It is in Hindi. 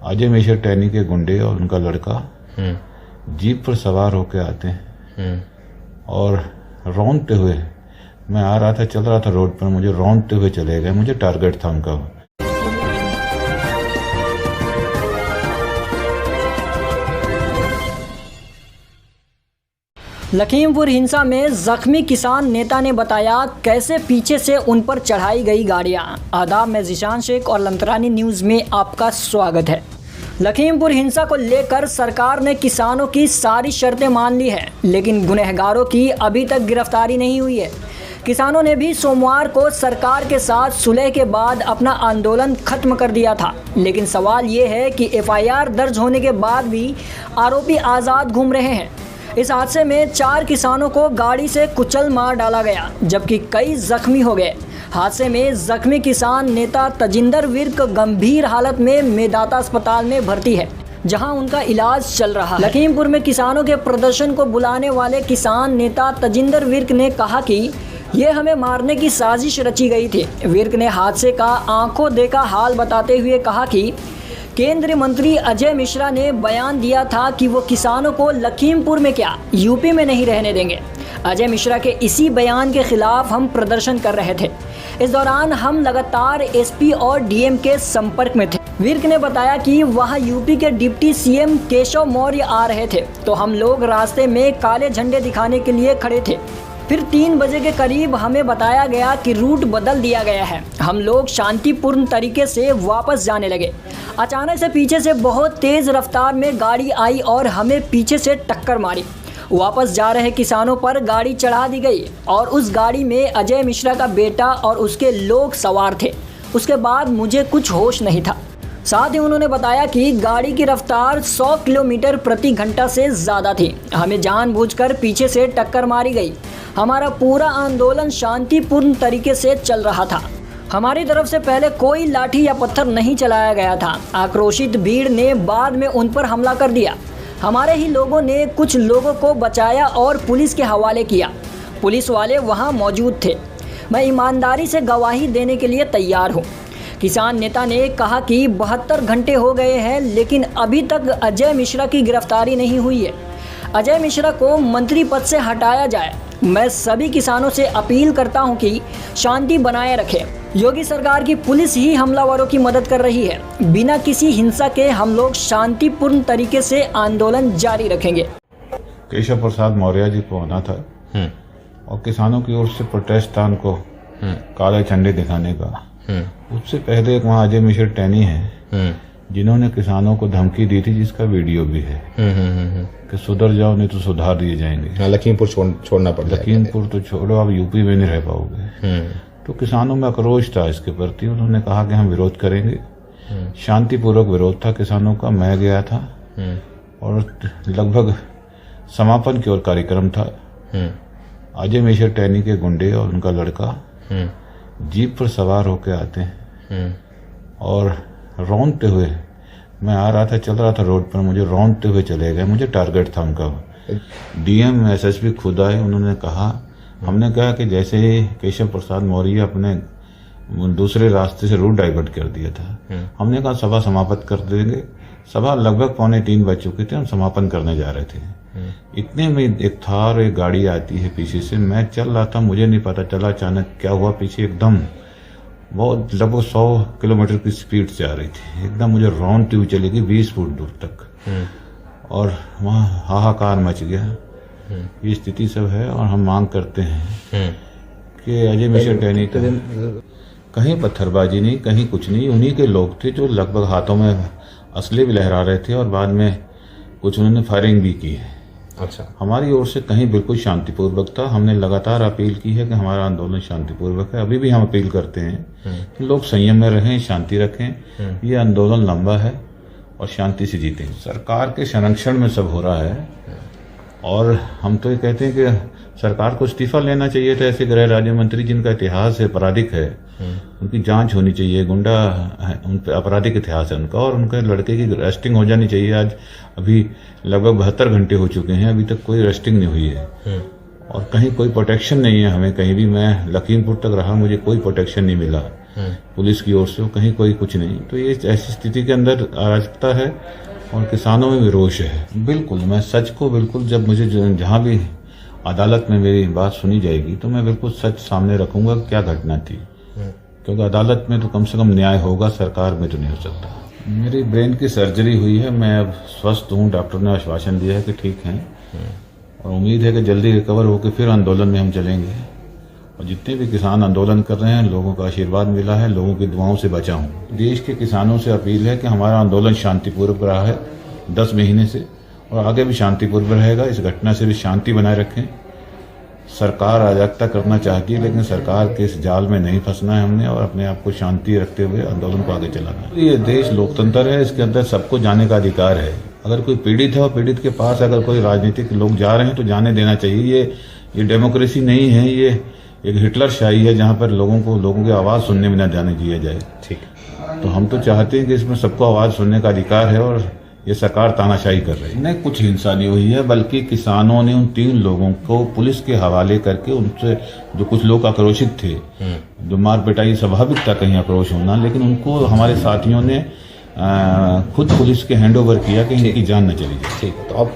अजय मिश्रा टहनी के गुंडे और उनका लड़का जीप पर सवार होकर आते हैं और रौंदते हुए, मैं आ रहा था, चल रहा था रोड पर, मुझे रौंदते हुए चले गए। मुझे टारगेट था उनका। लखीमपुर हिंसा में जख्मी किसान नेता ने बताया कैसे पीछे से उन पर चढ़ाई गई गाड़ियां। आदाब, मैं ज़ीशान शेख और लंतरानी न्यूज़ में आपका स्वागत है। लखीमपुर हिंसा को लेकर सरकार ने किसानों की सारी शर्तें मान ली है, लेकिन गुनहगारों की अभी तक गिरफ्तारी नहीं हुई है। किसानों ने भी सोमवार को सरकार के साथ सुलह के बाद अपना आंदोलन खत्म कर दिया था, लेकिन सवाल ये है कि FIR दर्ज होने के बाद भी आरोपी आज़ाद घूम रहे हैं। इस हादसे में 4 किसानों को गाड़ी से कुचल मार डाला गया, जबकि कई जख्मी हो गए। हादसे में जख्मी किसान नेता तजिंदर विर्क गंभीर हालत में मेदाता अस्पताल में भर्ती है, जहां उनका इलाज चल रहा है। लखीमपुर में किसानों के प्रदर्शन को बुलाने वाले किसान नेता तजिंदर विर्क ने कहा कि ये हमें मारने की साजिश रची गई थी। विर्क ने हादसे का आंखों देखा हाल बताते हुए कहा कि केंद्रीय मंत्री अजय मिश्रा ने बयान दिया था कि वो किसानों को लखीमपुर में क्या यूपी में नहीं रहने देंगे। अजय मिश्रा के इसी बयान के खिलाफ हम प्रदर्शन कर रहे थे। इस दौरान हम लगातार SP और DM के संपर्क में थे। विर्क ने बताया कि वहां यूपी के डिप्टी CM केशव मौर्य आ रहे थे, तो हम लोग रास्ते में काले झंडे दिखाने के लिए खड़े थे। फिर 3 बजे के करीब हमें बताया गया कि रूट बदल दिया गया है। हम लोग शांतिपूर्ण तरीके से वापस जाने लगे। अचानक से पीछे से बहुत तेज़ रफ्तार में गाड़ी आई और हमें पीछे से टक्कर मारी। वापस जा रहे किसानों पर गाड़ी चढ़ा दी गई और उस गाड़ी में अजय मिश्रा का बेटा और उसके लोग सवार थे। उसके बाद मुझे कुछ होश नहीं था। साथ ही उन्होंने बताया कि गाड़ी की रफ्तार 100 किलोमीटर प्रति घंटा से ज़्यादा थी। हमें जानबूझकर पीछे से टक्कर मारी गई। हमारा पूरा आंदोलन शांतिपूर्ण तरीके से चल रहा था। हमारी तरफ से पहले कोई लाठी या पत्थर नहीं चलाया गया था। आक्रोशित भीड़ ने बाद में उन पर हमला कर दिया। हमारे ही लोगों ने कुछ लोगों को बचाया और पुलिस के हवाले किया। पुलिस वाले वहां मौजूद थे। मैं ईमानदारी से गवाही देने के लिए तैयार हूं। किसान नेता ने कहा कि 72 घंटे हो गए हैं, लेकिन अभी तक अजय मिश्रा की गिरफ्तारी नहीं हुई है। अजय मिश्रा को मंत्री पद से हटाया जाए। मैं सभी किसानों से अपील करता हूं कि शांति बनाए रखें। योगी सरकार की पुलिस ही हमलावरों की मदद कर रही है। बिना किसी हिंसा के हम लोग शांतिपूर्ण तरीके से आंदोलन जारी रखेंगे। केशव प्रसाद मौर्य जी को आना था और किसानों की ओर से प्रोटेस्ट था उनको काले झंडे दिखाने का। उससे पहले एक वहाँ अजय मिश्रा टहनी है जिन्होंने किसानों को धमकी दी थी, जिसका वीडियो भी है कि सुधर जाओ नहीं तो सुधार दिए जाएंगे। लखीमपुर छोड़ना पड़ता है। लखीमपुर तो छोड़ो, आप यूपी में नहीं रह पाओगे। तो किसानों में आक्रोश था इसके प्रति। उन्होंने कहा कि हम विरोध करेंगे। शांतिपूर्वक विरोध था किसानों का। मैं गया था और लगभग समापन की ओर कार्यक्रम था। अजय मिश्रा टहनी के गुंडे और उनका लड़का जीप पर सवार होकर आते हैं और रौंदते हुए, मैं आ रहा था, चल रहा था रोड पर, मुझे रौंदते हुए चले गए। मुझे टारगेट था उनका। DM SSP खुद आए। उन्होंने कहा, हमने कहा कि जैसे ही केशव प्रसाद मौर्य अपने दूसरे रास्ते से रूट डाइवर्ट कर दिया था, हमने कहा सभा समाप्त कर देंगे। सभा लगभग 2:45 बज चुके थे। हम समापन करने जा रहे थे। इतने में एक थार एक गाड़ी आती है पीछे से। मैं चल रहा था, मुझे नहीं पता चला अचानक क्या हुआ। पीछे एकदम बहुत लगभग 100 किलोमीटर की स्पीड से आ रही थी। एकदम मुझे रौंदती हुई चली गई 20 फुट दूर तक और वहाँ हाहाकार मच गया। ये स्थिति सब है और हम मांग करते हैं कि अजय मिश्रा टहनी का कहीं पत्थरबाजी नहीं, कहीं कुछ नहीं। उन्हीं के लोग थे जो लगभग हाथों में असले भी लहरा रहे थे और बाद में कुछ उन्होंने फायरिंग भी की है। अच्छा, हमारी ओर से कहीं बिल्कुल शांतिपूर्वक था। हमने लगातार अपील की है कि हमारा आंदोलन शांतिपूर्वक है। अभी भी हम अपील करते हैं कि लोग संयम में रहें, शांति रखें। ये आंदोलन लंबा है और शांति से जीतें। सरकार के संरक्षण में सब हो रहा है और हम तो ये कहते हैं कि सरकार को इस्तीफा लेना चाहिए था। ऐसे गृह राज्य मंत्री जिनका इतिहास है, आपराधिक है, उनकी जांच होनी चाहिए। गुंडा उन पे आपराधिक इतिहास है उनका और उनके लड़के की अरेस्टिंग हो जानी चाहिए। आज अभी लगभग 72 घंटे हो चुके हैं, अभी तक कोई अरेस्टिंग नहीं हुई है और कहीं कोई प्रोटेक्शन नहीं है हमें कहीं भी। मैं लखीमपुर तक रहा, मुझे कोई प्रोटेक्शन नहीं मिला। पुलिस की ओर से, कहीं कोई कुछ नहीं। तो ये ऐसी स्थिति के अंदर अराजकता है और किसानों में भी रोष है। बिल्कुल मैं सच को बिल्कुल, जब मुझे जहाँ भी अदालत में मेरी बात सुनी जाएगी तो मैं बिल्कुल सच सामने रखूंगा क्या घटना थी, क्योंकि अदालत में तो कम से कम न्याय होगा, सरकार में तो नहीं हो सकता। मेरी ब्रेन की सर्जरी हुई है, मैं अब स्वस्थ हूँ, डॉक्टर ने आश्वासन दिया है कि ठीक हैं और उम्मीद है कि जल्दी रिकवर होकर फिर आंदोलन में हम चलेंगे। और जितने भी किसान आंदोलन कर रहे हैं, लोगों का आशीर्वाद मिला है, लोगों की दुआओं से बचा हूँ। देश के किसानों से अपील है कि हमारा आंदोलन शांतिपूर्वक रहा है 10 महीने से और आगे भी शांतिपूर्वक रहेगा। इस घटना से भी शांति बनाए रखें। सरकार अराजकता करना चाहती है, लेकिन सरकार के इस जाल में नहीं फंसना है हमने और अपने आप को शांति रखते हुए आंदोलन को आगे चलाना है। ये देश लोकतंत्र है, इसके अंदर सबको जाने का अधिकार है। अगर कोई पीड़ित है और पीड़ित के पास अगर कोई राजनीतिक लोग जा रहे हैं तो जाने देना चाहिए। ये डेमोक्रेसी नहीं है, ये एक हिटलर शाही है जहाँ पर लोगों की आवाज़ सुनने में न जाने दिया जाए। ठीक, तो हम तो चाहते हैं कि इसमें सबको आवाज़ सुनने का अधिकार है और ये सरकार तानाशाही कर रही है। नहीं, कुछ हिंसा नहीं हुई है, बल्कि किसानों ने उन 3 लोगों को पुलिस के हवाले करके, उनसे जो कुछ लोग आक्रोशित थे, जो मार पिटाई, स्वाभाविक था कहीं आक्रोश होना, लेकिन उनको हमारे साथियों ने खुद पुलिस के हैंड ओवर किया कि इनकी जान न चली जाए। ठीक। तो अब